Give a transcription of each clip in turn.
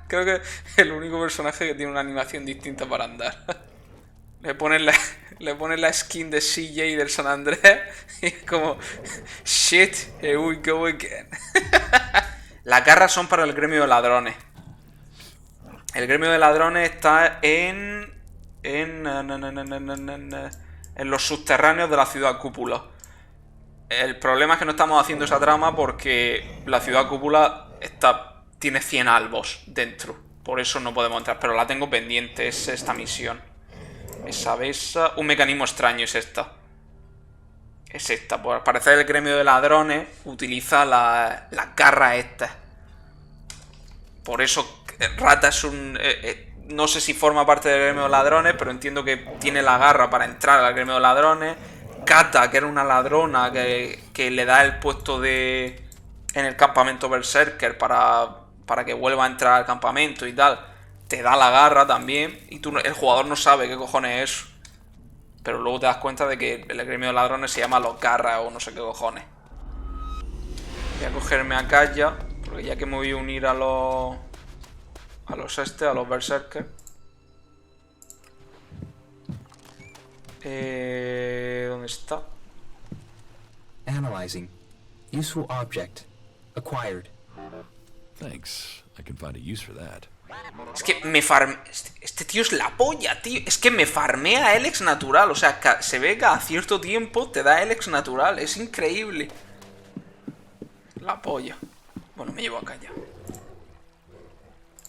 Creo que es el único personaje que tiene una animación distinta para andar. Le ponen la skin de CJ del San Andrés y es como... Shit, here we go again. Las garras son para el gremio de ladrones. El gremio de ladrones está en los subterráneos de la ciudad cúpula. El problema es que no estamos haciendo esa trama porque la ciudad cúpula tiene 100 albos dentro. Por eso no podemos entrar, pero la tengo pendiente, es esta misión. Esa besa... Un mecanismo extraño es esta. Es esta, por parecer el gremio de ladrones utiliza las garras estas. Por eso Rata es un... no sé si forma parte del gremio de ladrones, pero entiendo que tiene la garra para entrar al gremio de ladrones. Kata, que era una ladrona que le da el puesto en el campamento Berserker para que vuelva a entrar al campamento y tal, te da la garra también y el jugador no sabe qué cojones es eso. Pero luego te das cuenta de que el gremio de ladrones se llama los garras o no sé qué cojones. Voy a cogerme a Kaya, porque ya que me voy a unir a los Berserker. ¿Dónde está? Analyzing. Useful object. Acquired. Thanks. I can find a use for that. Es que este tío es la polla, tío. Es que me farmea Elex natural. O sea, se ve que a cierto tiempo te da Elex natural. Es increíble. La polla. Bueno, me llevo acá ya.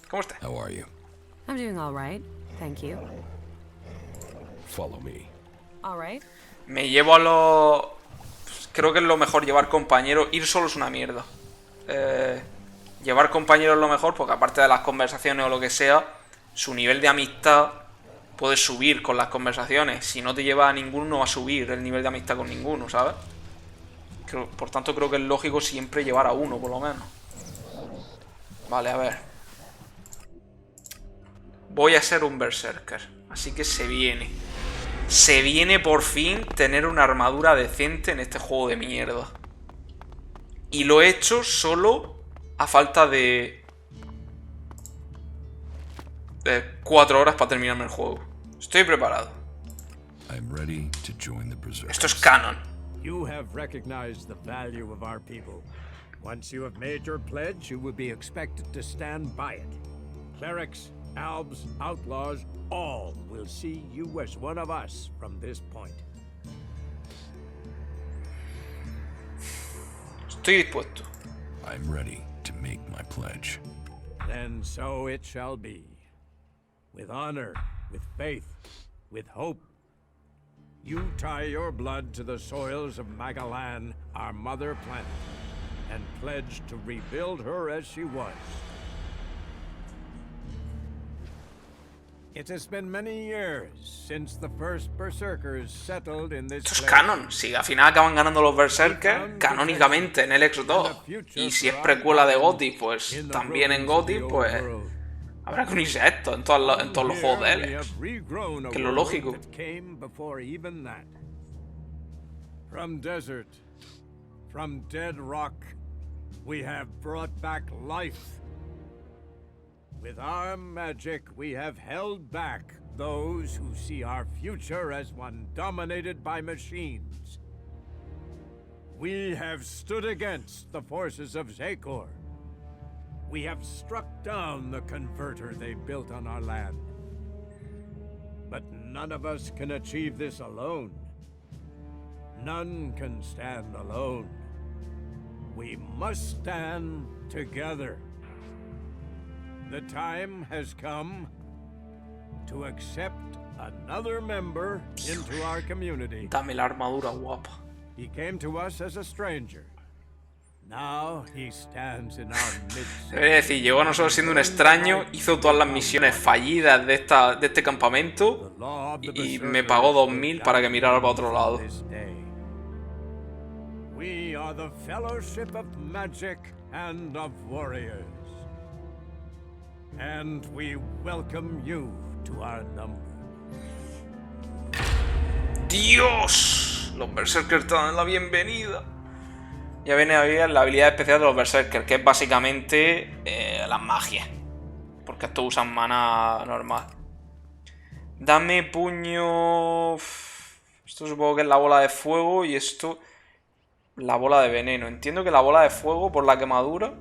¿Cómo está? How are you? I'm doing all right, thank you. Follow me. All right. Me llevo a los... Creo que es lo mejor llevar compañeros. Ir solo es una mierda. Llevar compañeros es lo mejor porque aparte de las conversaciones o lo que sea, su nivel de amistad puede subir con las conversaciones. Si no te lleva a ninguno, no va a subir el nivel de amistad con ninguno, ¿sabes? Por tanto, creo que es lógico siempre llevar a uno, por lo menos. Vale, a ver. Voy a ser un Berserker, así que se viene. Se viene por fin tener una armadura decente en este juego de mierda. Y lo he hecho solo a falta de 4 horas para terminarme el juego. Estoy preparado. Esto es canon. You have recognized the value of our people. Once you have made your pledge, you will be expected to stand by it. Clerics, Albs, outlaws, all will see you as one of us from this point. Estoy dispuesto. I'm ready to make my pledge. Then so it shall be. With honor, with faith, with hope. You tie your blood to the soils of Magalan, our mother planet, and pledge to rebuild her as she was. It has been many years since the first Berserkers settled in this Esto es place. canon. Si al final acaban ganando los Berserkers, canónicamente en Elex 2. Y si es precuela de GOTY, pues también en GOTY, pues habrá que unirse a esto en todos los juegos de Elex. Que es lo lógico. From desert, from dead rock, we have brought back life. With our magic, we have held back those who see our future as one dominated by machines. We have stood against the forces of Zekor. We have struck down the converter they built on our land. But none of us can achieve this alone. None can stand alone. We must stand together. The time has come to accept another member into our community. Dame la armadura guapa. He came to us as a stranger. Now he stands in our midst. Debería decir, llegó a nosotros siendo un extraño, hizo todas las misiones fallidas de este campamento y me pagó 2000 para que mirara para otro lado. We are the Fellowship of Magic and of Warriors. And we welcome you to our number. ¡Dios! Los Berserkers te dan la bienvenida. Ya viene a ver la habilidad especial de los berserkers, que es básicamente las magias. Porque estos usan mana normal. Dame puño... Esto supongo que es la bola de fuego y esto... La bola de veneno. Entiendo que la bola de fuego por la quemadura.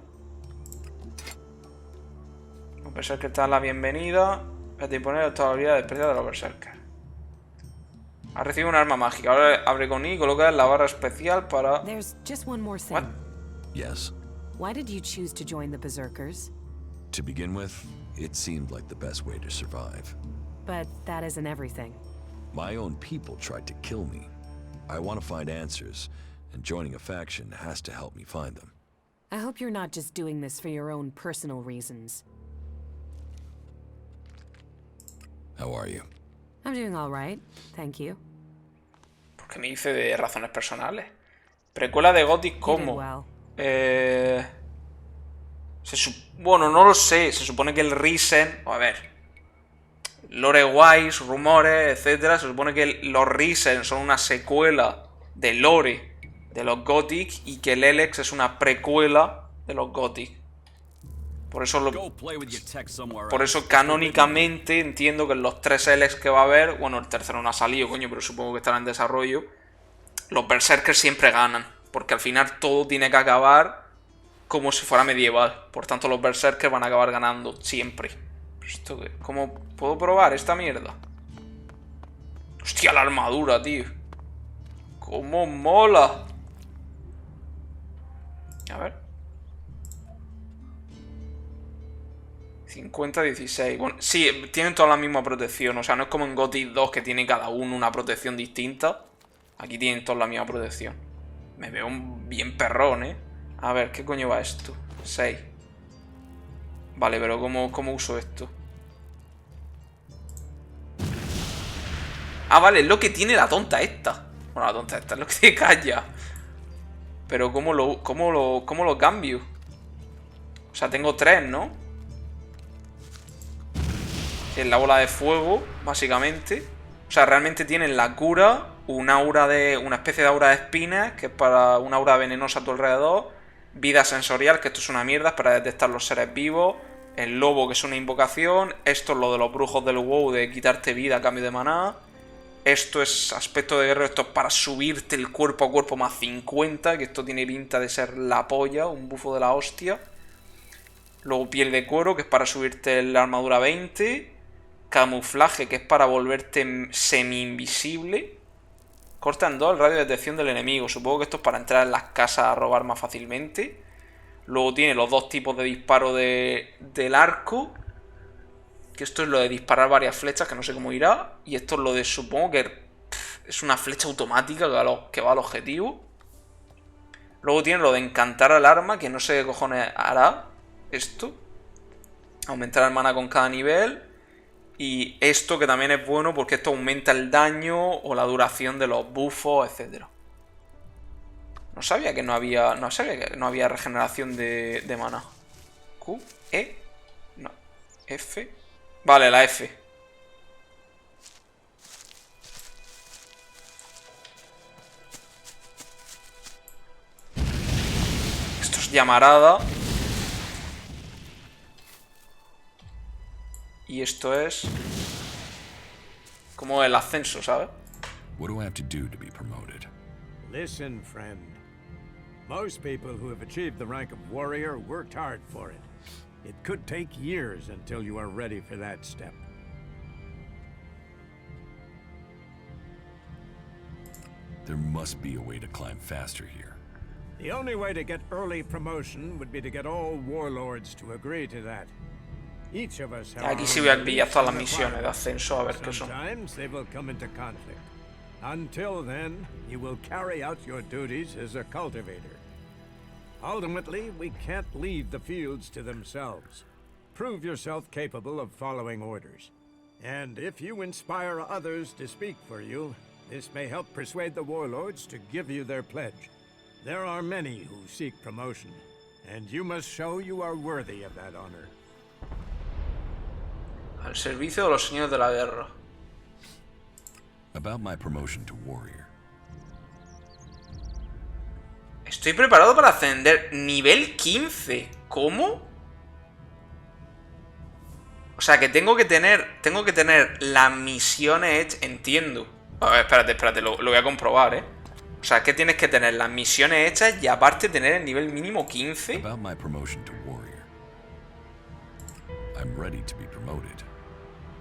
Los berserkers te dan la bienvenida. Voy a imponer toda la habilidad especial de los berserkers. Ha recibido un arma mágica. Ahora abre con I y coloca la barra especial para... There's just one more thing. What? Yes. Why did you choose to join the Berserkers? To begin with, it seemed like the best way to survive. But that isn't everything. My own people tried to kill me. I want to find answers, and joining a faction has to help me find them. I hope you're not just doing this for your own personal reasons. How are you? I'm doing all right, thank you. ¿Por qué me dice de razones personales? Precuela de Gothic, You did ¿cómo? well. Bueno, no lo sé. Se supone que el Risen... A ver. Lore wise, rumores, etcétera. Se supone que los Risen son una secuela de lore de los Gothic y que el Elex es una precuela de los Gothic. Por eso canónicamente entiendo que en los 3 Elex que va a haber... Bueno, el tercero no ha salido, coño, pero supongo que estará en desarrollo. Los Berserkers siempre ganan. Porque al final todo tiene que acabar como si fuera medieval. Por tanto, los Berserkers van a acabar ganando siempre. ¿Esto qué? ¿Cómo puedo probar esta mierda? Hostia, la armadura, tío. ¡Cómo mola! A ver. 50-16. Bueno, sí, tienen toda la misma protección. O sea, no es como en Gothic 2 que tiene cada uno una protección distinta. Aquí tienen toda la misma protección. Me veo bien perrón, ¿eh? A ver, ¿qué coño va esto? 6. Vale, pero ¿cómo uso esto? Ah, vale, es lo que tiene la tonta esta. Bueno, la tonta esta es lo que tiene calla. Pero ¿cómo lo cambio? O sea, tengo 3, ¿no? Que es la bola de fuego, básicamente. O sea, realmente tienen la cura, una especie de aura de espinas, que es para una aura venenosa a tu alrededor. Vida sensorial, que esto es una mierda, es para detectar los seres vivos. El lobo, que es una invocación. Esto es lo de los brujos del WoW, de quitarte vida a cambio de maná. Esto es aspecto de guerrero, esto es para subirte el cuerpo a cuerpo más 50, que esto tiene pinta de ser la polla, un bufo de la hostia. Luego piel de cuero, que es para subirte la armadura 20. Camuflaje, que es para volverte semi-invisible. Corta en 2 el radio de detección del enemigo. Supongo que esto es para entrar en las casas a robar más fácilmente. Luego tiene los 2 tipos de disparo del arco. Que esto es lo de disparar varias flechas, que no sé cómo irá. Y esto es lo de, supongo que es una flecha automática que va al objetivo. Luego tiene lo de encantar al arma, que no sé qué cojones hará esto. Aumentar el mana con cada nivel. Y esto que también es bueno porque esto aumenta el daño o la duración de los buffos, etc. No sabía que no había regeneración de mana. Q, E, no, F. Vale, la F. Esto es llamarada. Y esto es como el ascenso, ¿sabes? What do I have to do to be promoted? Listen, friend. Most people who have achieved the rank of warrior worked hard for it. It could take years until you are ready for that step. There must be a way to climb faster here. The only way to get early promotion would be to get all warlords to agree to that. Each of us have Aquí sí voy a pillar todas las misiones de ascenso a ver qué son. Sometimes they will come into conflict. Until then, you will carry out your duties as a cultivator. Ultimately, we can't leave the fields to themselves. Prove yourself capable of following orders. And if you inspire others to speak for you, this may help persuade the warlords to give you their pledge. There are many who seek promotion, and you must show you are worthy of that honor. Al servicio de los señores de la guerra. About my promotion to warrior. Estoy preparado para ascender nivel 15. ¿Cómo? O sea, que tengo que tener las misiones hechas. Entiendo. A ver, espérate, lo voy a comprobar, ¿eh? O sea, que tienes que tener las misiones hechas y aparte tener el nivel mínimo 15. About my promotion to warrior. I'm ready to be promoted.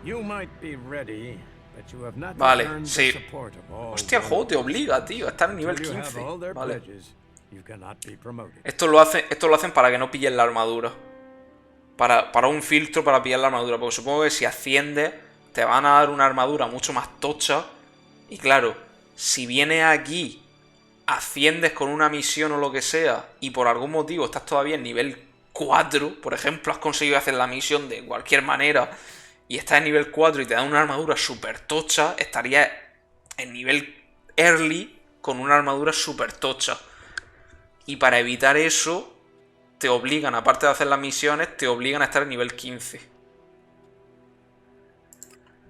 You might be ready, but you have not Vale, earned the sí. support of all Hostia, el juego te obliga, tío, a estar en nivel Till you have 15. all their Vale. pledges, you cannot be promoted. Esto lo hacen para que no pillen la armadura. Para un filtro para pillar la armadura. Porque supongo que si asciendes, te van a dar una armadura mucho más tocha. Y claro, si vienes aquí, asciendes con una misión o lo que sea, y por algún motivo estás todavía en nivel 4, por ejemplo, has conseguido hacer la misión de cualquier manera, y estás en nivel 4 y te dan una armadura súper tocha, estarías en nivel early con una armadura súper tocha. Y para evitar eso, te obligan, aparte de hacer las misiones, te obligan a estar en nivel 15.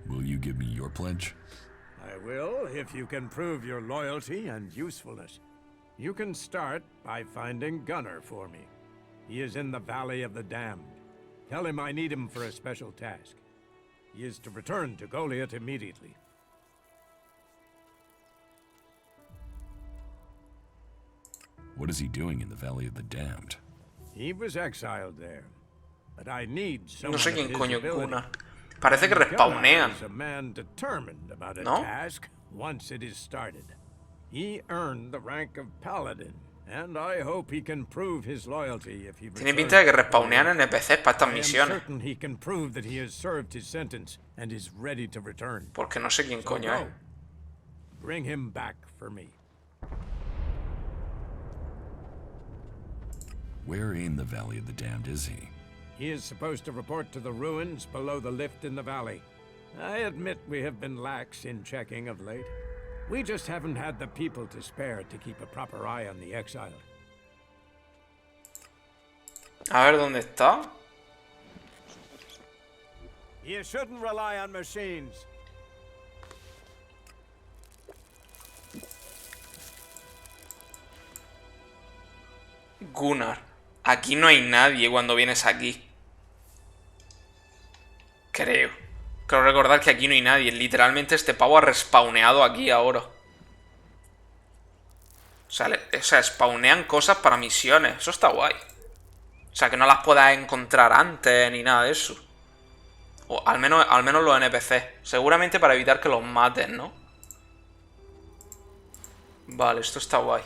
Will you give me your pledge? I will, if you can prove your loyalty and usefulness. You can start by finding Gunnar for me. He is in the Valley of the Damned. Tell him I need him for a special task. He is to return to Goliath immediately. What is he doing in the Valley of the Damned? He was exiled there. But I need No someone sé of quién his coño es ability. Gunnar. Parece que Gunnar respawnean. is a man determined about a ¿No? task once it is started. He earned the rank of paladin, and I hope he can prove his loyalty if he Tiene returns pinta de que to respawnean Goliath. NPCs para estas I am misiones. certain he can prove that he has served his sentence and is ready to return. Porque no sé quién So coño es. go. Bring him back for me. Where in the Valley of the Damned is he? He is supposed to report to the ruins below the lift in the valley. I admit we have been lax in checking of late. We just haven't had the people to spare to keep a proper eye on the exiled. A ver dónde está. You shouldn't rely on machines. Gunnar. Aquí no hay nadie cuando vienes aquí. Creo recordar que aquí no hay nadie. Literalmente este pavo ha respawneado aquí ahora. O sea, spawnean cosas para misiones. Eso está guay. O sea, que no las puedas encontrar antes ni nada de eso. O al menos los NPC. Seguramente para evitar que los maten, ¿no? Vale, esto está guay.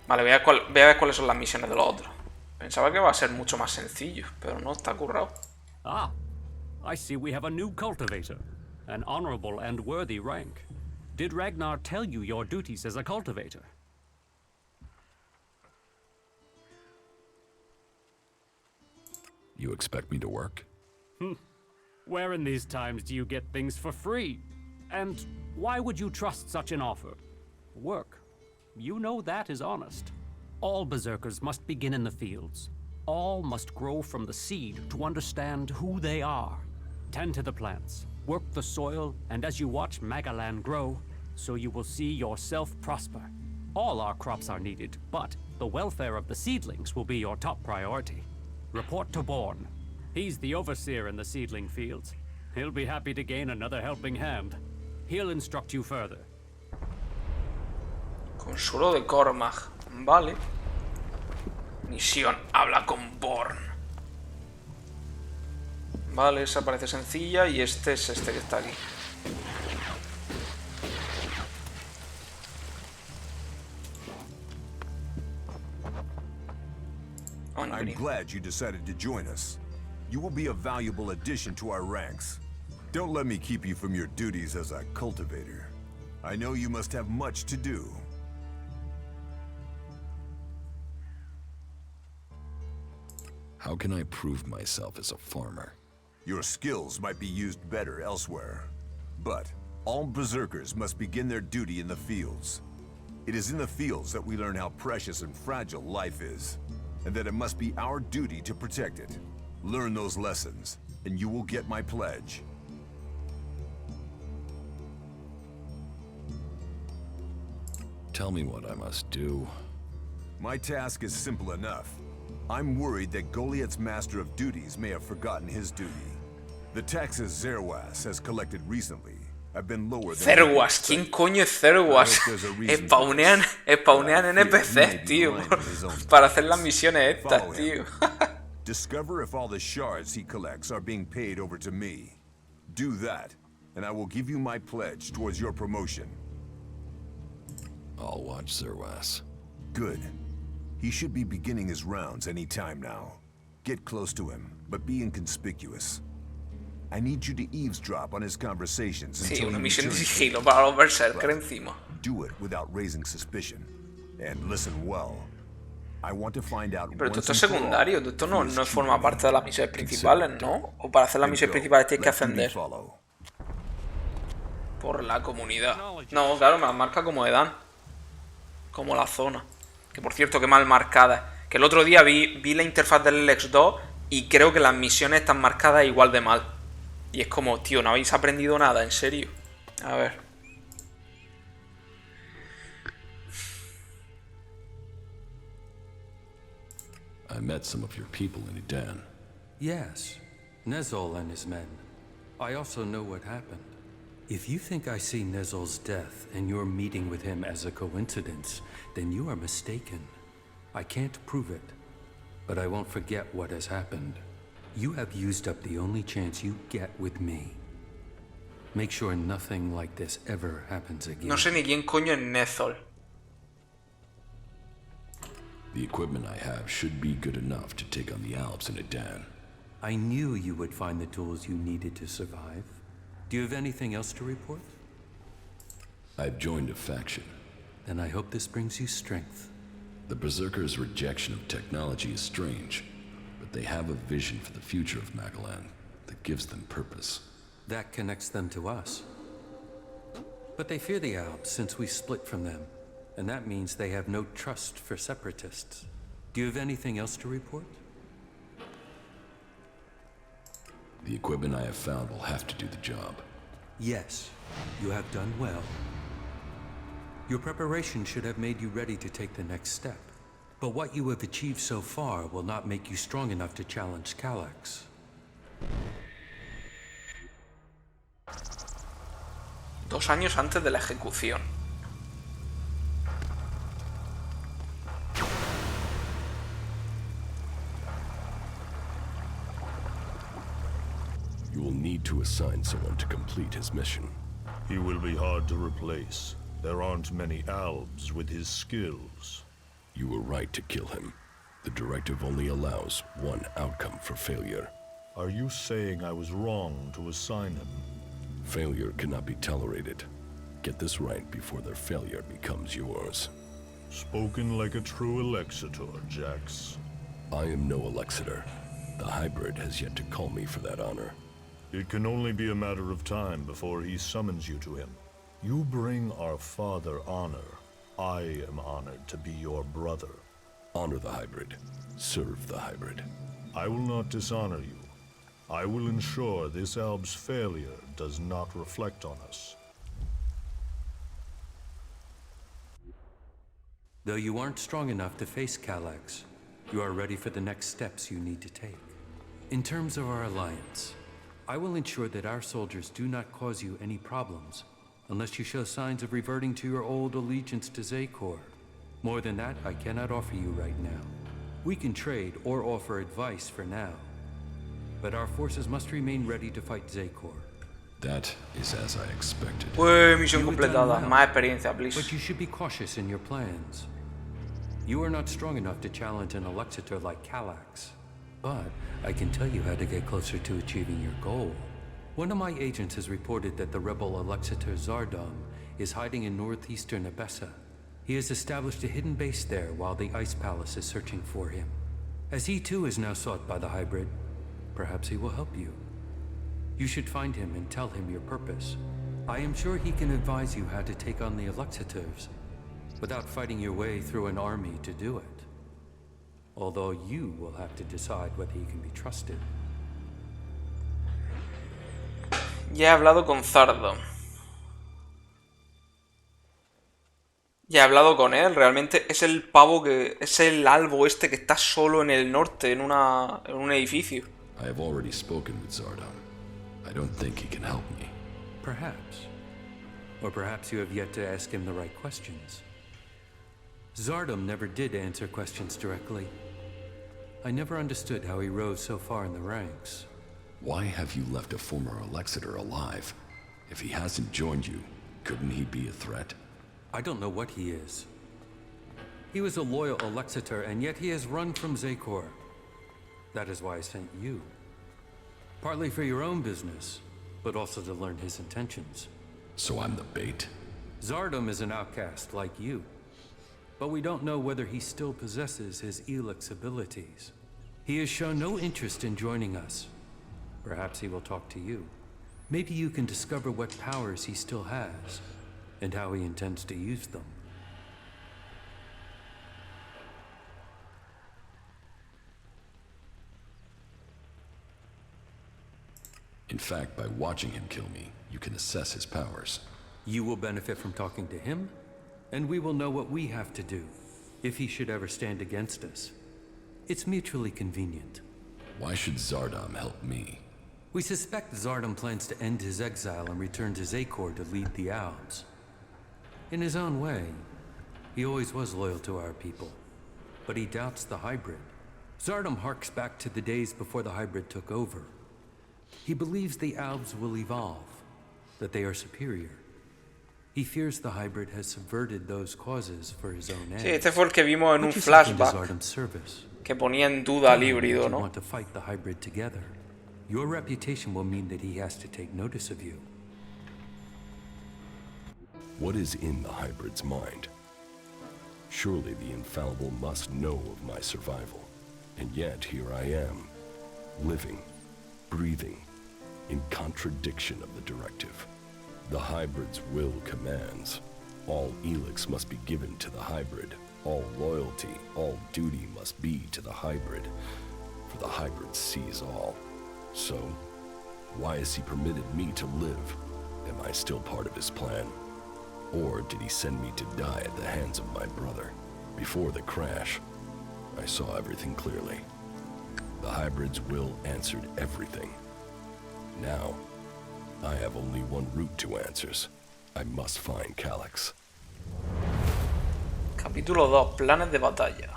Vale, voy a ver cuáles son las misiones de los otros. Pensaba que iba a ser mucho más sencillo, pero no, está currado. Ah, I see we have a new cultivator. An honorable and worthy rank. Did Ragnar tell you your duties as a cultivator? You expect me to work? Where in these times do you get things for free? And why would you trust such an offer? Work. You know that is honest. All berserkers must begin in the fields. All must grow from the seed to understand who they are. Tend to the plants, work the soil, and as you watch Magalan grow, so you will see yourself prosper. All our crops are needed, but the welfare of the seedlings will be your top priority. Report to Born. He's the overseer in the seedling fields. He'll be happy to gain another helping hand. He'll instruct you further. Consuelo de Cormag. Vale. Misión. Habla con Born. Vale, esa parece sencilla. Y este es este que está aquí. I'm glad you decided to join us. You will be a valuable addition to our ranks. Don't let me keep you from your duties as a cultivator. I know you must have much to do. How can I prove myself as a farmer? Your skills might be used better elsewhere. But all berserkers must begin their duty in the fields. It is in the fields that we learn how precious and fragile life is, and that it must be our duty to protect it. Learn those lessons, and you will get my pledge. Tell me what I must do. My task is simple enough. I'm worried that Goliath's Master of Duties may have forgotten his duty. The taxes Zerwas has collected recently have been lower than... Zerwas, ¿quién coño es Zerwas? Spawnean NPCs, tío, para hacer las misiones estas, tío. Discover if all the shards he collects are being paid over to me. Do that, and I will give you my pledge towards your promotion. I'll watch Zerwas. Good. He should be beginning his rounds any time now. Get close to him, but be inconspicuous. I need you to eavesdrop on his conversations Sí, until una he misión de returns. sigilo para los berserker encima. Do it without raising suspicion. And listen well. I want to find out Pero once esto es and for all secundario, esto no, who is no keeping forma me. parte de las misiones principales, ¿no? O para hacer las Then misiones go. principales tienes que Let duty ascender follow. por la comunidad. No, claro, me las marca como edad. Como la zona. Que por cierto, qué mal marcada. Que el otro día vi la interfaz del Elex 2 y creo que las misiones están marcadas igual de mal. Y es como, tío, no habéis aprendido nada, en serio. A ver. I met some of your people in Edan. Yes, Nezol and his men. I also know what happened. If you think I see Nezol's death and your meeting with him as a coincidence, then you are mistaken. I can't prove it, but I won't forget what has happened. You have used up the only chance you get with me. Make sure nothing like this ever happens again. No sé ni quién coño es Nezol. The equipment I have should be good enough to take on the Alps in Edan. I knew you would find the tools you needed to survive. Do you have anything else to report? I've joined a faction. Then I hope this brings you strength. The Berserkers' rejection of technology is strange, but they have a vision for the future of Magalan that gives them purpose. That connects them to us. But they fear the Alps since we split from them, and that means they have no trust for separatists. Do you have anything else to report? The equipment I have found will have to do the job. Yes, you have done well. Your preparation should have made you ready to take the next step. But what you have achieved so far will not make you strong enough to challenge Elex. 2 años antes de la ejecución. You will need to assign someone to complete his mission. He will be hard to replace. There aren't many Albs with his skills. You were right to kill him. The directive only allows one outcome for failure. Are you saying I was wrong to assign him? Failure cannot be tolerated. Get this right before their failure becomes yours. Spoken like a true Alexitor, Jax. I am no Alexitor. The hybrid has yet to call me for that honor. It can only be a matter of time before he summons you to him. You bring our father honor. I am honored to be your brother. Honor the hybrid. Serve the hybrid. I will not dishonor you. I will ensure this Alb's failure does not reflect on us. Though you aren't strong enough to face Elex, you are ready for the next steps you need to take. In terms of our alliance, I will ensure that our soldiers do not cause you any problems, unless you show signs of reverting to your old allegiance to Zakor. More than that, I cannot offer you right now. We can trade or offer advice for now, but our forces must remain ready to fight Zakor. That is as I expected. Pues misión You have done completada. well, Más experiencia, please. But you should be cautious in your plans. You are not strong enough to challenge an Alexitor like Elex. But I can tell you how to get closer to achieving your goal. One of my agents has reported that the rebel Alexitor Zardom is hiding in northeastern Abessa. He has established a hidden base there while the Ice Palace is searching for him. As he too is now sought by the hybrid, perhaps he will help you. You should find him and tell him your purpose. I am sure he can advise you how to take on the Alexitors, without fighting your way through an army to do it. Although you will have to decide whether he can be trusted. Ya he hablado con Zardo. Ya he hablado con él, realmente es el pavo que... Es el albo este que está solo en el norte, en un edificio. I have already spoken with Zardom. I don't think he can help me. Perhaps. Or perhaps you have yet to ask him the right questions. Zardom never did answer questions directly. I never understood how he rose so far in the ranks. Why have you left a former Alexander alive? If he hasn't joined you, couldn't he be a threat? I don't know what he is. He was a loyal Alexitor, and yet he has run from Zakor. That is why I sent you. Partly for your own business, but also to learn his intentions. So I'm the bait? Zardom is an outcast like you. But we don't know whether he still possesses his Elex abilities. He has shown no interest in joining us. Perhaps he will talk to you. Maybe you can discover what powers he still has, and how he intends to use them. In fact, by watching him kill me, you can assess his powers. You will benefit from talking to him, and we will know what we have to do, if he should ever stand against us. It's mutually convenient. Why should Zardom help me? We suspect Zardom plans to end his exile and return to Zakor to lead the Alps. In his own way, he always was loyal to our people, but he doubts the hybrid. Zardom harks back to the days before the hybrid took over. He believes the Alps will evolve, that they are superior. He fears the hybrid has subverted those causes for his own ends. Sí, este fue el que vimos en un Put yourself into flashback Zardom's service. que ponía en duda al híbrido, You ¿no? want to fight the hybrid together. Your reputation will mean that he has to take notice of you. What is in the hybrid's mind? Surely the infallible must know of my survival. And yet here I am, living, breathing, in contradiction of the directive. The hybrid's will commands. All Elex must be given to the hybrid. All loyalty, all duty must be to the hybrid. For the hybrid sees all. So, why has he permitted me to live? Am I still part of his plan? Or did he send me to die at the hands of my brother? Before the crash, I saw everything clearly. The hybrid's will answered everything. Now, I have only one route to answers. I must find Calyx. Capítulo 2. Planes de batalla.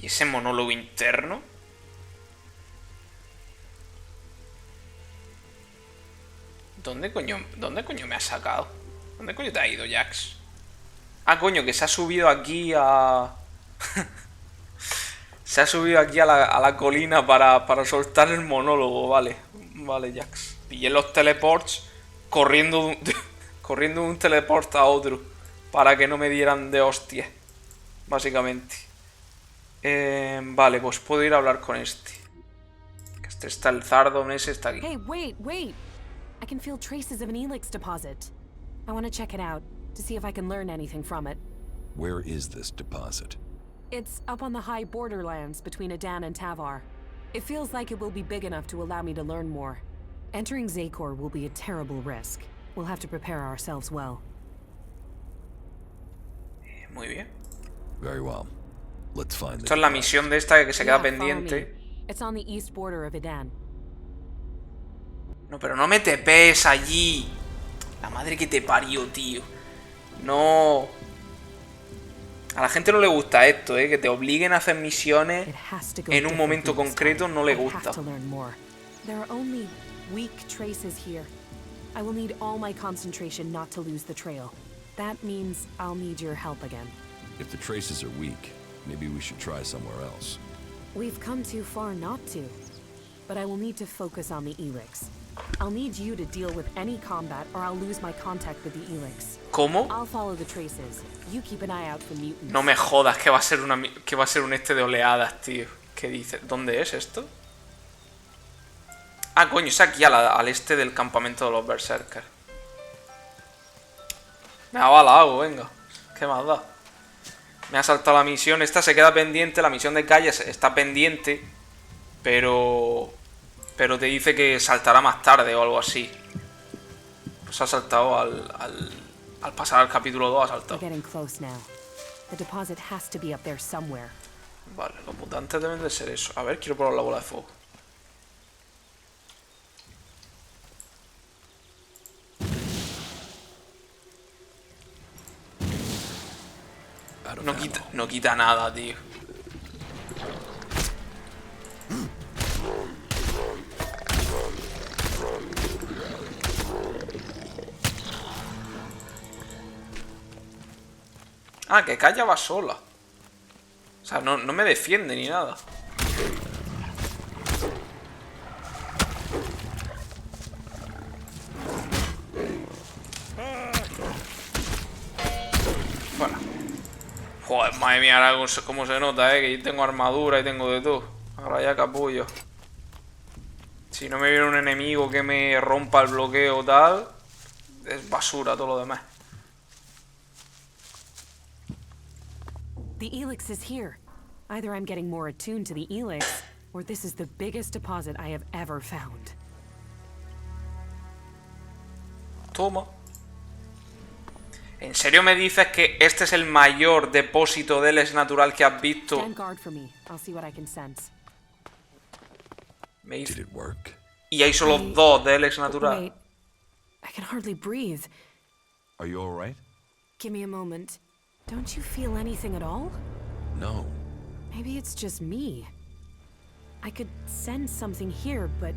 ¿Y ese monólogo interno? ¿Dónde coño me has sacado? ¿Dónde coño te ha ido, Jax? Ah, coño, que se ha subido aquí a... se ha subido aquí a la colina para soltar el monólogo, vale. Vale, Jax. Pillé los teleports corriendo corriendo de un teleport a otro para que no me dieran de hostia, básicamente. Vale, pues puedo ir a hablar con este. Este está el Zardom, ese está aquí. Hey, wait! I can feel traces of an Elex deposit. I want to check it out, to see if I can learn anything from it. Where is this deposit? It's up on the high borderlands between Adan and Tavar. It feels like it will be big enough to allow me to learn more. Entering Zakor will be a terrible risk. We'll have to prepare ourselves well. Muy bien. Very well. Let's find the Esto es la deposit. misión de esta que se queda Yeah, follow pendiente. me. It's on the east border of Adan. No, pero no me tepes allí. La madre que te parió, tío. No. A la gente no le gusta esto, que te obliguen a hacer misiones It has to go en un momento differently this concreto, time. no le I gusta. have to learn more. There are only weak traces here. I will need all my concentration not to lose the trail. That means I'll need your help again. If the traces are weak, maybe we should try somewhere else. We've come too far not to. But I will need to focus on the Elex. I'll need you to deal with any combat or I'll lose my contact with the Elex. ¿Cómo? I'll follow the traces. You keep an eye out for mutants. No me jodas que va a ser un este de oleadas, tío. ¿Qué dices? ¿Dónde es esto? Ah, coño, es aquí al este del campamento de los Berserkers. Me ha balado, venga. ¿Qué más da? Me ha saltado la misión. Esta se queda pendiente. La misión de calles está pendiente. Pero te dice que saltará más tarde o algo así. Pues ha saltado Al pasar al capítulo 2 ha We're saltado. getting close now. The deposit has to be up there somewhere. Vale, los mutantes deben de ser eso. A ver, quiero probar la bola de fuego. No quita nada, tío. Ah, que Kaya va sola. O sea, no me defiende ni nada. Fuera. Joder, madre mía, ahora cómo se nota, que yo tengo armadura y tengo de todo. Ahora ya capullo. Si no me viene un enemigo que me rompa el bloqueo o tal, es basura todo lo demás. The Elex is here. Either I'm getting more attuned to the Elex, or this is the biggest deposit I have ever found. Toma. ¿En serio me dices que este es el mayor depósito de Elex natural que has visto? Stand guard for me. I'll see what I can sense. Me dice. Did it work? Y hay solo dos de Elex natural. Wait. I can hardly breathe. Are you all right? Give me a moment. Don't you feel anything at all? No. Maybe it's just me. I could sense something here, but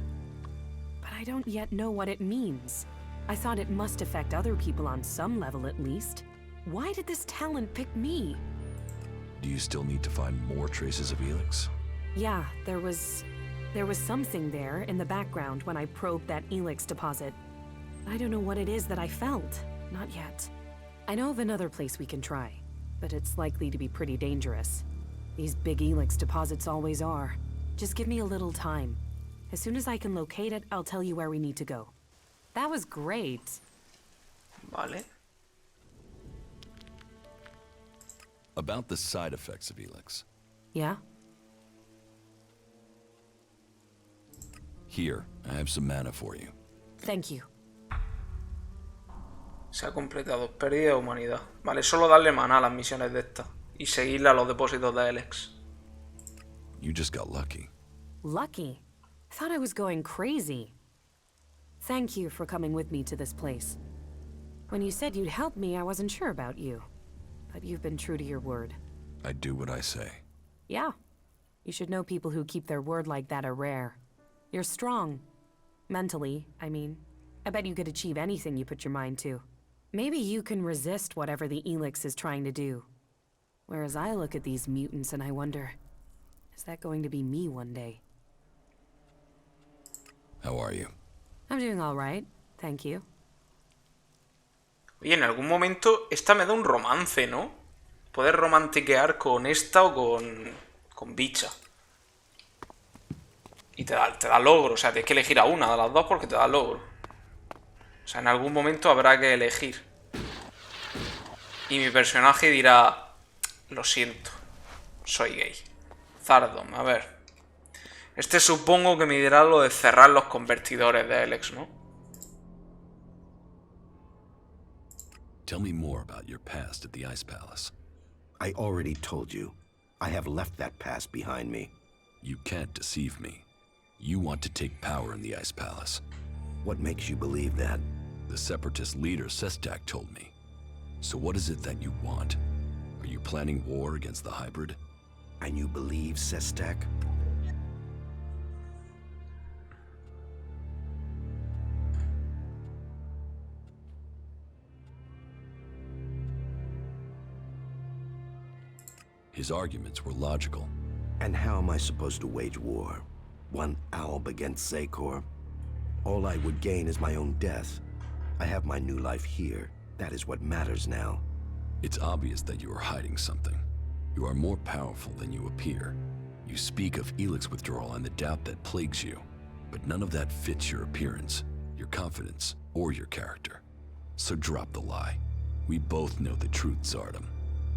I don't yet know what it means. I thought it must affect other people on some level at least. Why did this talent pick me? Do you still need to find more traces of Elex? Yeah, there was something there in the background when I probed that Elex deposit. I don't know what it is that I felt. Not yet. I know of another place we can try, but it's likely to be pretty dangerous. These big Elex deposits always are. Just give me a little time. As soon as I can locate it, I'll tell you where we need to go. That was great. Vale. About the side effects of Elex. Yeah? Here, I have some mana for you. Thank you. Se ha completado. Pérdida de humanidad. Vale, solo darle maná a las misiones de estas. Y seguirle a los depósitos de Elex. You just got lucky. Lucky? I thought I was going crazy. Thank you for coming with me to this place. When you said you'd help me, I wasn't sure about you. But you've been true to your word. I do what I say. Yeah. You should know people who keep their word like that are rare. You're strong. Mentally, I mean. I bet you could achieve anything you put your mind to. Maybe you can resist whatever the Elex is trying to do. Whereas I look at these mutants and I wonder, is that going to be me one day? How are you? I'm doing all right, thank you. Oye, en algún momento esta me da un romance, ¿no? Poder romantiquear con esta o con Bicha. Y te da logro, o sea, tienes que elegir a una de las dos porque te da logro. O sea, en algún momento habrá que elegir. Y mi personaje dirá, lo siento, soy gay. Zardom, a ver. Este supongo que me dirá lo de cerrar los convertidores de Elex, ¿no? Tell me more about your past at the Ice Palace. I already told you. I have left that past behind me. You can't deceive me. You want to take power in the Ice Palace. What makes you believe that? The Separatist leader, Sestak, told me. So what is it that you want? Are you planning war against the hybrid? And you believe Sestak? His arguments were logical. And how am I supposed to wage war? One Alb against Zakor? All I would gain is my own death. I have my new life here. That is what matters now. It's obvious that you are hiding something. You are more powerful than you appear. You speak of Elex withdrawal and the doubt that plagues you, but none of that fits your appearance, your confidence, or your character. So drop the lie. We both know the truth, Zardom.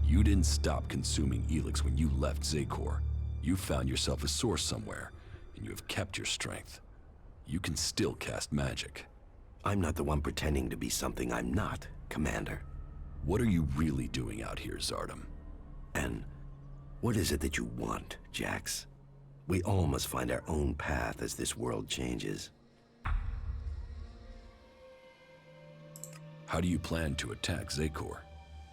You didn't stop consuming Elex when you left Zakor. You found yourself a source somewhere, and you have kept your strength. You can still cast magic. I'm not the one pretending to be something I'm not, Commander. What are you really doing out here, Zardom? And what is it that you want, Jax? We all must find our own path as this world changes. How do you plan to attack Zakor?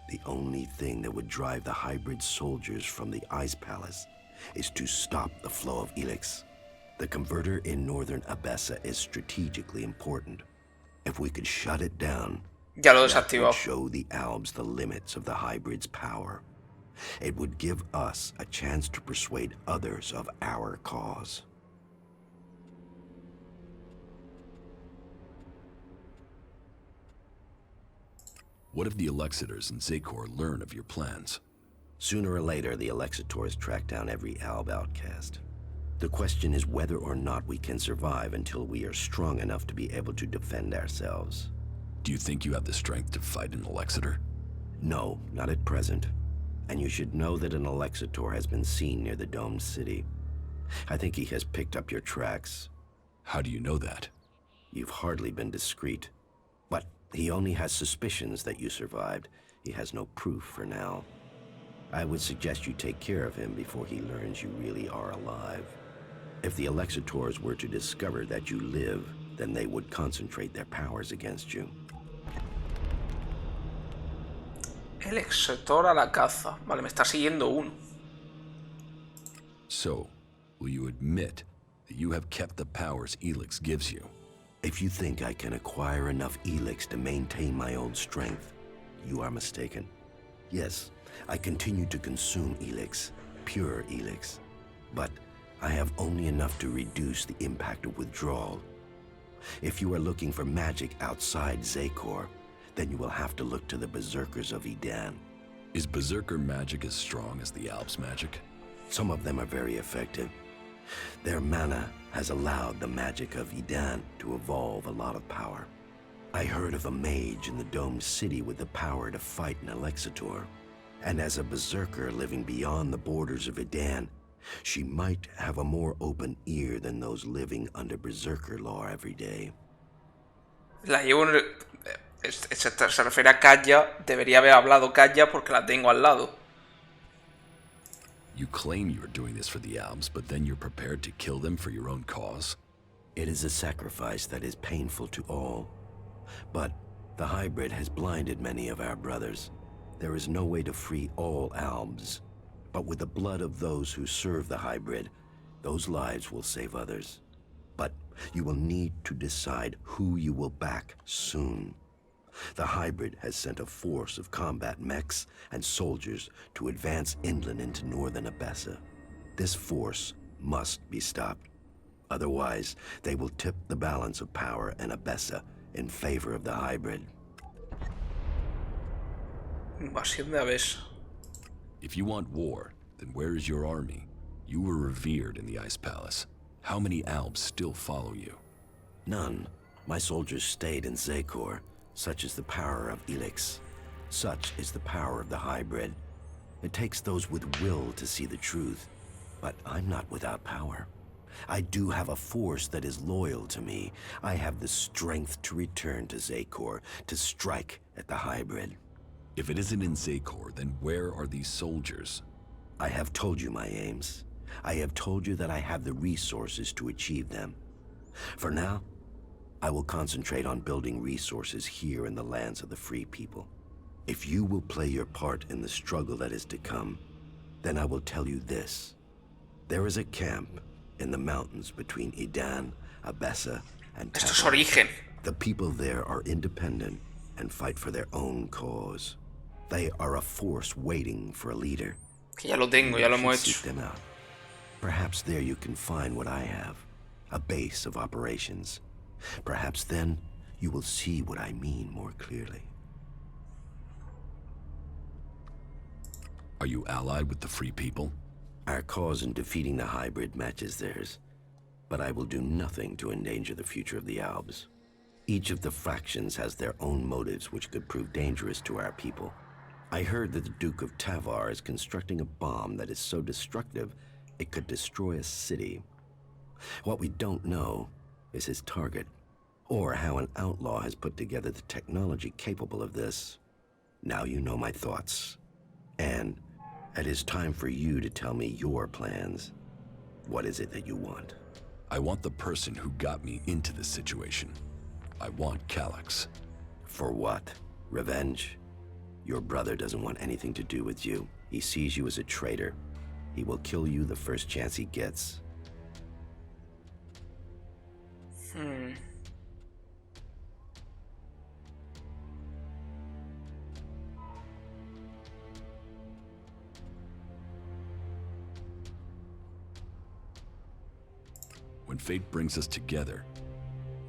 The only thing that would drive the hybrid soldiers from the Ice Palace is to stop the flow of Elex. The converter in northern Abessa is strategically important. If we could shut it down, Ya lo that desactivó. would show the Albs the limits of the hybrid's power. It would give us a chance to persuade others of our cause. What if the Alexiters and Zakor learn of your plans? Sooner or later, the Alexitors track down every Alb outcast. The question is whether or not we can survive until we are strong enough to be able to defend ourselves. Do you think you have the strength to fight an Alexiter? No, not at present. And you should know that an Alexitor has been seen near the domed city. I think he has picked up your tracks. How do you know that? You've hardly been discreet. But he only has suspicions that you survived. He has no proof for now. I would suggest you take care of him before he learns you really are alive. If the Alexitors were to discover that you live, then they would concentrate their powers against you. Elex, sector a la caza. Vale, me está siguiendo uno. So, will you admit that you have kept the powers Elex gives you? If you think I can acquire enough Elex to maintain my own strength, you are mistaken. Yes, I continue to consume Elex, pure Elex, but I have only enough to reduce the impact of withdrawal. If you are looking for magic outside Zakor, then you will have to look to the Berserkers of Edan. Is Berserker magic as strong as the Alps magic? Some of them are very effective. Their mana has allowed the magic of Edan to evolve a lot of power. I heard of a mage in the domed city with the power to fight an Alexitor. And as a Berserker living beyond the borders of Edan, she might have a more open ear than those living under Berserker law every day. La llevo en se refiere a Kaya. Debería haber hablado Kaya porque la tengo al lado. You claim you are doing this for the Alps, but then you're prepared to kill them for your own cause? It is a sacrifice that is painful to all. But the hybrid has blinded many of our brothers. There is no way to free all Albs. But with the blood of those who serve the hybrid, those lives will save others. But you will need to decide who you will back soon. The hybrid has sent a force of combat mechs and soldiers to advance inland into northern Abessa. This force must be stopped. Otherwise, they will tip the balance of power in Abessa in favor of the hybrid. Invasión de Abessa. If you want war, then where is your army? You were revered in the Ice Palace. How many Alps still follow you? None. My soldiers stayed in Zakor. Such is the power of Elex. Such is the power of the hybrid. It takes those with will to see the truth. But I'm not without power. I do have a force that is loyal to me. I have the strength to return to Zakor, to strike at the hybrid. If it isn't in Zakor, then where are these soldiers? I have told you my aims. I have told you that I have the resources to achieve them. For now, I will concentrate on building resources here in the lands of the free people. If you will play your part in the struggle that is to come, then I will tell you this. There is a camp in the mountains between Edan, Abessa, and Esto es Tabar. origen. The people there are independent and fight for their own cause. They are a force waiting for a leader. Que ya lo tengo, ya lo You hemos should hecho. seek them out. Perhaps there you can find what I have, a base of operations. Perhaps then you will see what I mean more clearly. Are you allied with the Free People? Our cause in defeating the hybrid matches theirs, but I will do nothing to endanger the future of the Albs. Each of the factions has their own motives which could prove dangerous to our people. I heard that the Duke of Tavar is constructing a bomb that is so destructive it could destroy a city. What we don't know is his target, or how an outlaw has put together the technology capable of this. Now you know my thoughts. And it is time for you to tell me your plans. What is it that you want? I want the person who got me into this situation. I want Calyx. For what? Revenge? Your brother doesn't want anything to do with you. He sees you as a traitor. He will kill you the first chance he gets. When fate brings us together,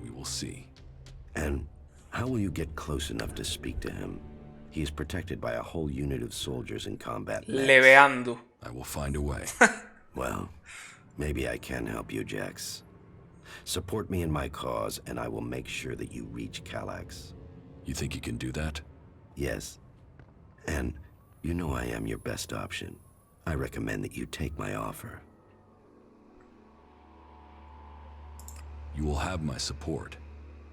we will see. And how will you get close enough to speak to him? He is protected by a whole unit of soldiers in combat. Leveando. I will find a way. Well, maybe I can help you, Jax. Support me in my cause, and I will make sure that you reach Calyx. You think you can do that? Yes. And you know I am your best option. I recommend that you take my offer. You will have my support,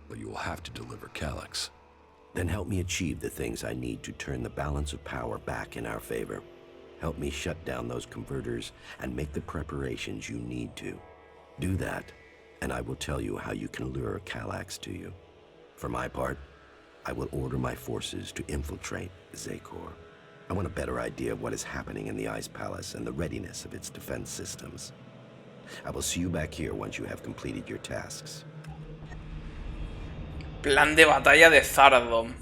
but you will have to deliver Calyx. Then help me achieve the things I need to turn the balance of power back in our favor. Help me shut down those converters and make the preparations you need to. Do that, and I will tell you how you can lure Calyx to you. For my part, I will order my forces to infiltrate Zakor. I want a better idea of what is happening in the Ice Palace and the readiness of its defense systems. I will see you back here once you have completed your tasks. Plan de batalla de Zardom.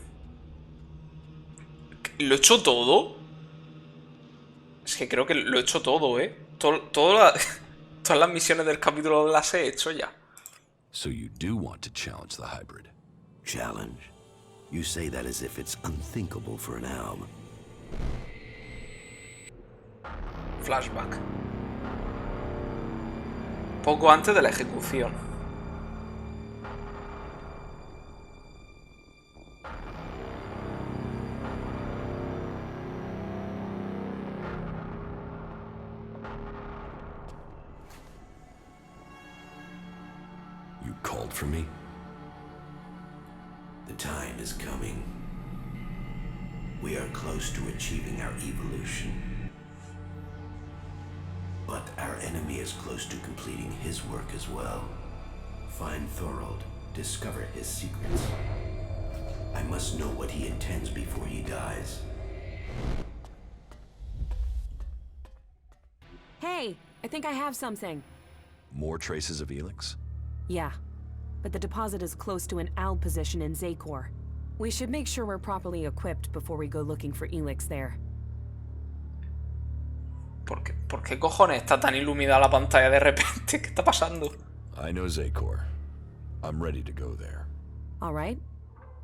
¿Lo he hecho todo? Es que creo que lo he hecho todo, ¿eh? Todas las misiones del capítulo las he hecho ya. So you do want to challenge the hybrid? Challenge? You say that as if it's unthinkable for an alb. Flashback. Poco antes de la ejecución. You called for me? The time is coming. We are close to achieving our evolution. But our enemy is close to completing his work as well. Find Thorold, discover his secrets. I must know what he intends before he dies. Hey, I think I have something. More traces of Elex? Yeah, but the deposit is close to an alb position in Zakor. We should make sure we're properly equipped before we go looking for Elex there. ¿Por qué cojones está tan iluminada la pantalla de repente? ¿Qué está pasando? I know Zakor. I'm ready to go there. All right.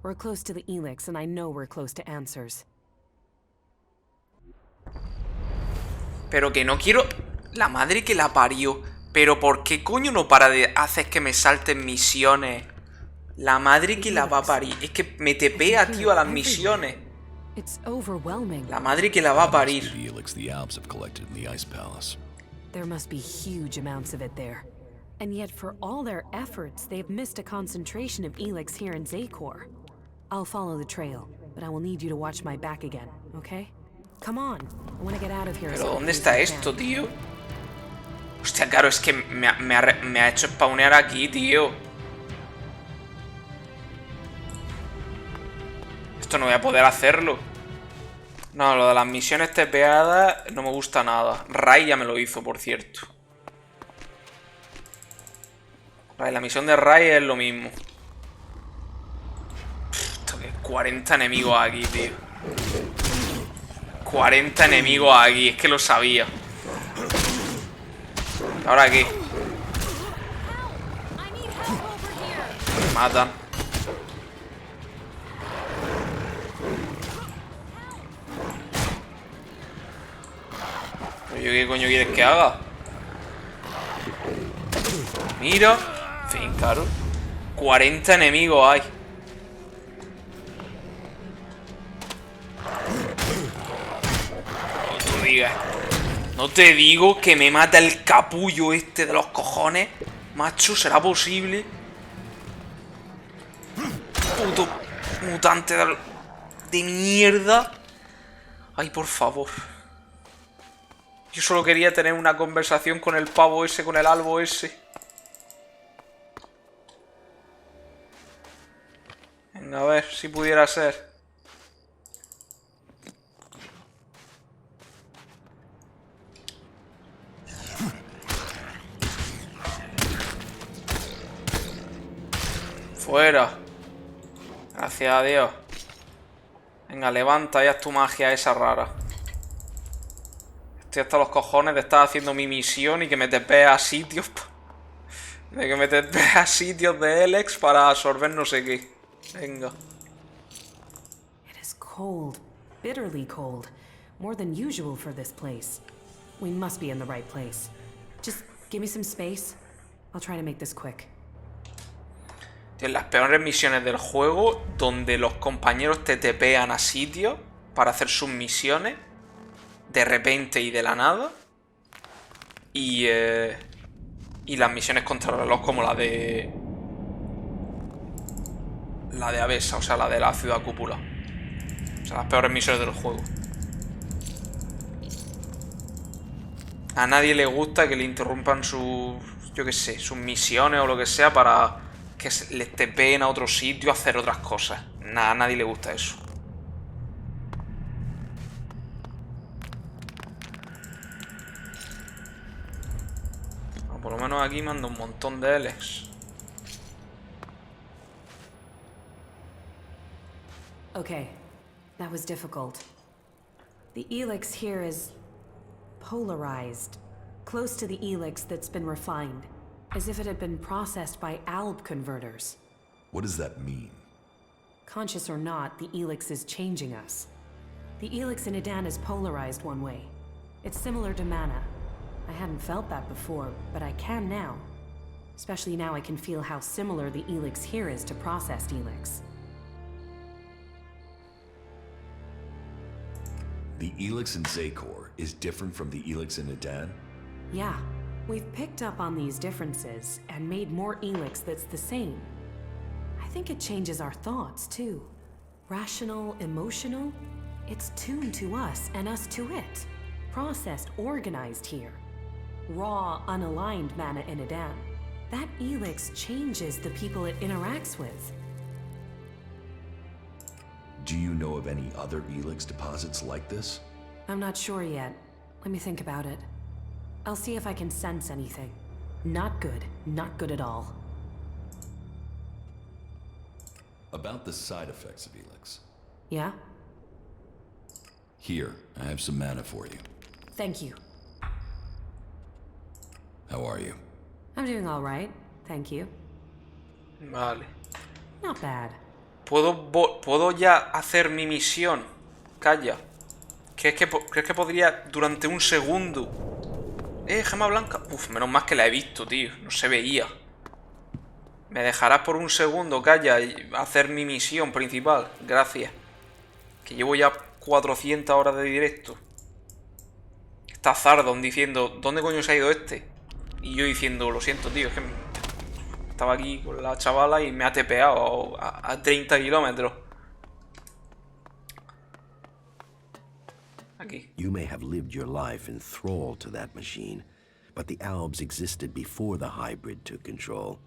We're close to the Elex, and I know we're close to answers. Pero que no quiero... La madre que la parió. Pero ¿por qué coño no para de hacer que me salten misiones? La madre que la va a parir. Es que me tepea, tío, a las misiones. It's overwhelming. La madre que la va a parir. The Elex the Alps have collected in the Ice Palace. There must be huge amounts of it there. And yet for all their efforts, they've missed a concentration of Elex here in Zakor. I'll follow the trail, but I will need you to watch my back again, okay? Come on, I want to get out of here. ¿Pero dónde está esto, tío? Hostia, claro, es que me ha hecho spawnear aquí, tío. Esto no voy a poder hacerlo. No, lo de las misiones tepeadas no me gusta nada. Rai ya me lo hizo, por cierto. Rai, la misión de Rai es lo mismo. Esto que 40 enemigos aquí, tío. 40 enemigos aquí, es que lo sabía. ¿Ahora qué? Me matan. ¿Pero yo qué coño quieres que haga? Mira. En fin, claro. 40 enemigos hay. No te digas. No te digo que me mata el capullo este de los cojones. Macho, ¿será posible? Puto mutante del... de mierda. Ay, por favor. Yo solo quería tener una conversación con el pavo ese, con el albo ese. Venga, a ver si pudiera ser. Fuera. Gracias a Dios. Venga, levanta y haz tu magia esa rara. Estoy hasta los cojones de estar haciendo mi misión y que me tepee a sitios. De que me tepee a sitios de Elex para absorber no sé qué. Venga. It is cold, bitterly cold. More than usual for this place. We must be in the right place. Just give me some space. I'll try to make this quick. En las peores misiones del juego, donde los compañeros te tepean a sitios para hacer sus misiones, de repente y de la nada. Y las misiones contra el reloj como la de Avesa, o sea, la de la ciudad cúpula. O sea, las peores misiones del juego. A nadie le gusta que le interrumpan sus, yo qué sé, sus misiones o lo que sea para que les tepeen a otro sitio a hacer otras cosas. Nada, a nadie le gusta eso. O por lo menos aquí manda un montón de Elex. Okay, that was difficult. The Elex here is polarized, close to the Elex that's been refined, as if it had been processed by alb converters. What does that mean? Conscious or not, the Elex is changing us. The Elex in Edan is polarized one way. It's similar to mana. I hadn't felt that before, but I can now. Especially now I can feel how similar the Elex here is to processed Elex. The Elex in Zakor is different from the Elex in Edan? Yeah, we've picked up on these differences and made more Elex that's the same. I think it changes our thoughts, too. Rational, emotional? It's tuned to us and us to it. Processed, organized here. Raw, unaligned mana in Edan. That Elex changes the people it interacts with. Do you know of any other Elex deposits like this? I'm not sure yet. Let me think about it. I'll see if I can sense anything. Not good. Not good at all. About the side effects of Elex. Yeah? Here, I have some mana for you. Thank you. How are you? I'm doing all right. Thank you. Vale. Not bad. ¿Puedo ya hacer mi misión? Calla. ¿Crees que podría durante un segundo? Gema blanca. Uf, menos mal que la he visto, tío. No se veía. ¿Me dejarás por un segundo, calla, y hacer mi misión principal? Gracias. Que llevo ya 400 horas de directo. Está Zardon diciendo, ¿dónde coño se ha ido este? Y yo diciendo, lo siento, tío, es que estaba aquí con la chavala y me ha tepeado a 30 kilómetros. Aquí. You may have lived your life in thrall to that machine, but the Albs existed before the hybrid took control.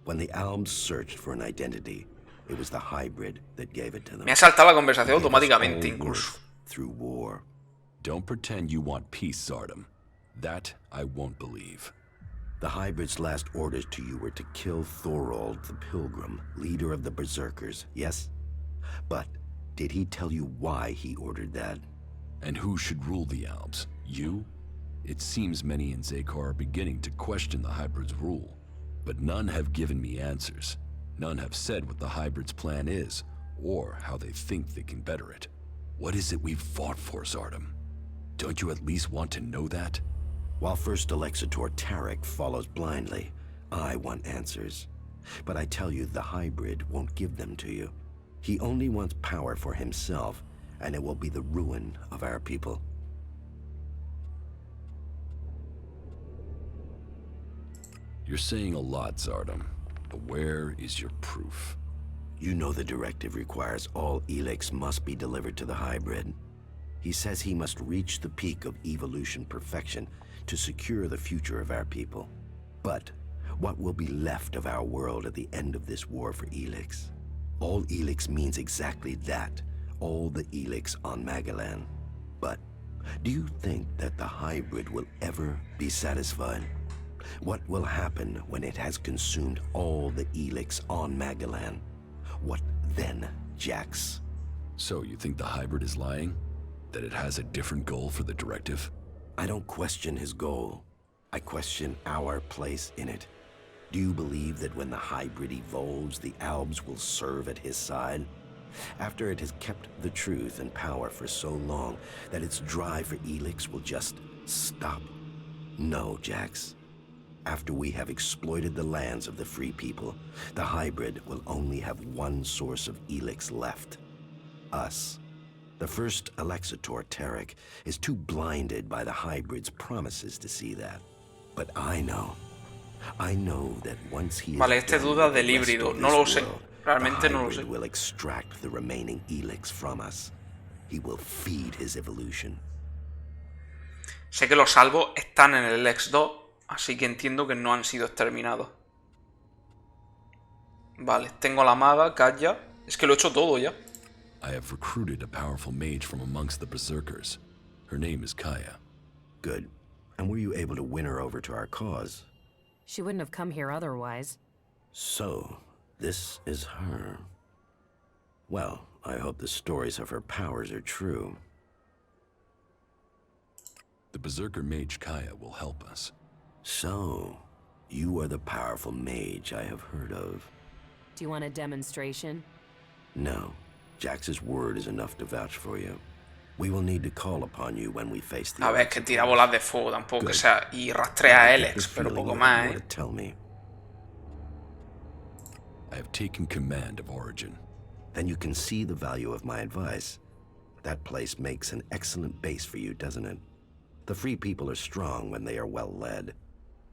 When the Albs searched for an identity, it was the hybrid that gave it to them. Me ha saltado la conversación automáticamente, incluso. Through war. Don't pretend you want peace, Zardom. That I won't believe. The hybrid's last orders to you were to kill Thorold the Pilgrim, leader of the Berserkers, yes? But did he tell you why he ordered that? And who should rule the Albs? You? It seems many in Zakor are beginning to question the hybrid's rule. But none have given me answers. None have said what the hybrid's plan is, or how they think they can better it. What is it we've fought for, Zardom? Don't you at least want to know that? While First Alexitor Tarek follows blindly, I want answers. But I tell you, the hybrid won't give them to you. He only wants power for himself, and it will be the ruin of our people. You're saying a lot, Zardom, but where is your proof? You know the directive requires all Elex must be delivered to the hybrid. He says he must reach the peak of evolution perfection to secure the future of our people. But what will be left of our world at the end of this war for Elex? All Elex means exactly that, all the Elex on Magalan. But do you think that the hybrid will ever be satisfied? What will happen when it has consumed all the Elex on Magalan? What then, Jax? So you think the hybrid is lying? That it has a different goal for the directive? I don't question his goal. I question our place in it. Do you believe that when the hybrid evolves, the Albs will serve at his side? After it has kept the truth and power for so long that its drive for Elex will just stop? No, Jax. After we have exploited the lands of the free people, the hybrid will only have one source of Elex left. Us. The first Alexitor, Tarek, is too blinded by the hybrid's promises to see that. But I know that once he Vale, este duda del híbrido. No lo sé. Realmente no lo sé. The hybrid will extract the remaining Elex from us. He will feed his evolution. Sé que los salvos están en el Elex 2, así que entiendo que no han sido exterminados. Vale, tengo la maga, Kaya. Es que lo he hecho todo ya. I have recruited a powerful mage from amongst the berserkers. Her name is Kaya. Good. And were you able to win her over to our cause? She wouldn't have come here otherwise. So, this is her. Well, I hope the stories of her powers are true. The berserker mage Kaya will help us. So, you are the powerful mage I have heard of. Do you want a demonstration? No. Jax's word is enough to vouch for you. We will need to call upon you when we face the... A ver, que tira bolas de fuego, tampoco que sea... Y rastrea a Elex, pero poco más, ¿eh? Tell me. I have taken command of Origin. Then you can see the value of my advice. That place makes an excellent base for you, doesn't it? The free people are strong when they are well led.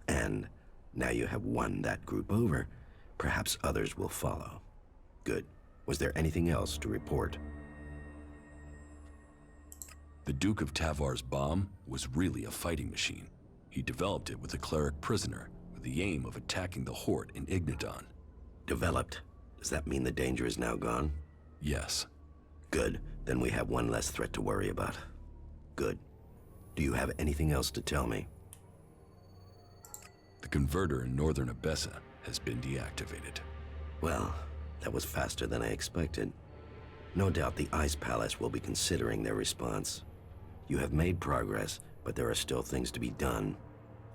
And now you have won that group over, perhaps others will follow. Good. Was there anything else to report? The Duke of Tavar's bomb was really a fighting machine. He developed it with a cleric prisoner, with the aim of attacking the Horde in Ignadon. Developed? Does that mean the danger is now gone? Yes. Good. Then we have one less threat to worry about. Good. Do you have anything else to tell me? The converter in northern Abessa has been deactivated. Well, that was faster than I expected. No doubt the Ice Palace will be considering their response. You have made progress, but there are still things to be done.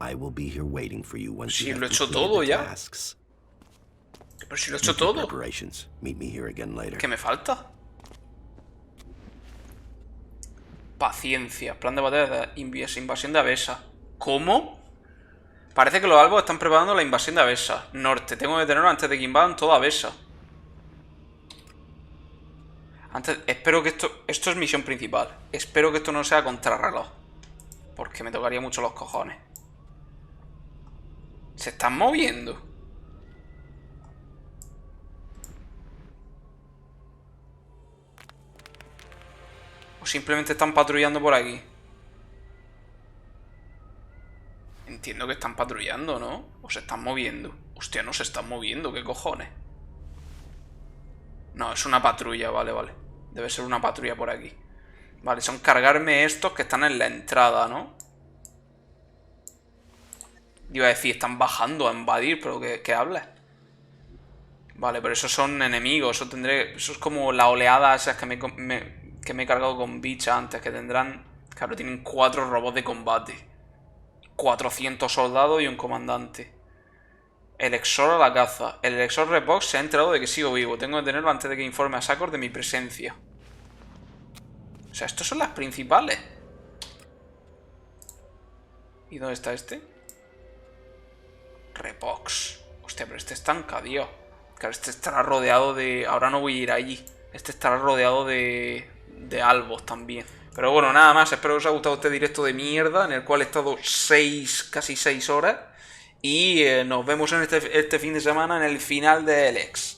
I will be here waiting for you once you have completed the tasks. Pero si lo he hecho todo. Preparations. Meet me here again later. ¿Qué me falta? Paciencia. Plan de batalla de invasión de Abessa. ¿Cómo? Parece que los albos están preparando la invasión de Abessa. Norte. Tengo que detenerlo antes de que invadan toda Abessa. Espero que esto es misión principal. Espero que esto no sea contrarreloj, porque me tocaría mucho los cojones. Se están moviendo. O simplemente están patrullando por aquí. Entiendo que están patrullando, ¿no? O se están moviendo. Hostia, no se están moviendo, ¿qué cojones? No, es una patrulla, vale, vale. Debe ser una patrulla por aquí. Vale, son cargarme estos que están en la entrada, ¿no? Iba a decir, están bajando a invadir, pero ¿qué hablas? Vale, pero esos son enemigos. Eso es como la oleada esas que me he cargado con bicha antes. Que tendrán... Claro, tienen 4 robots de combate. 400 soldados y un comandante. El Exor a la caza. El Exor Repox se ha enterado de que sigo vivo. Tengo que tenerlo antes de que informe a Sakor de mi presencia. O sea, estos son las principales. ¿Y dónde está este? Repox. Hostia, pero este está encadío. Claro, este estará rodeado de... Ahora no voy a ir allí. Este estará rodeado de albos también. Pero bueno, nada más. Espero que os haya gustado este directo de mierda, en el cual he estado casi 6 horas. Y nos vemos en este fin de semana en el final de Elex.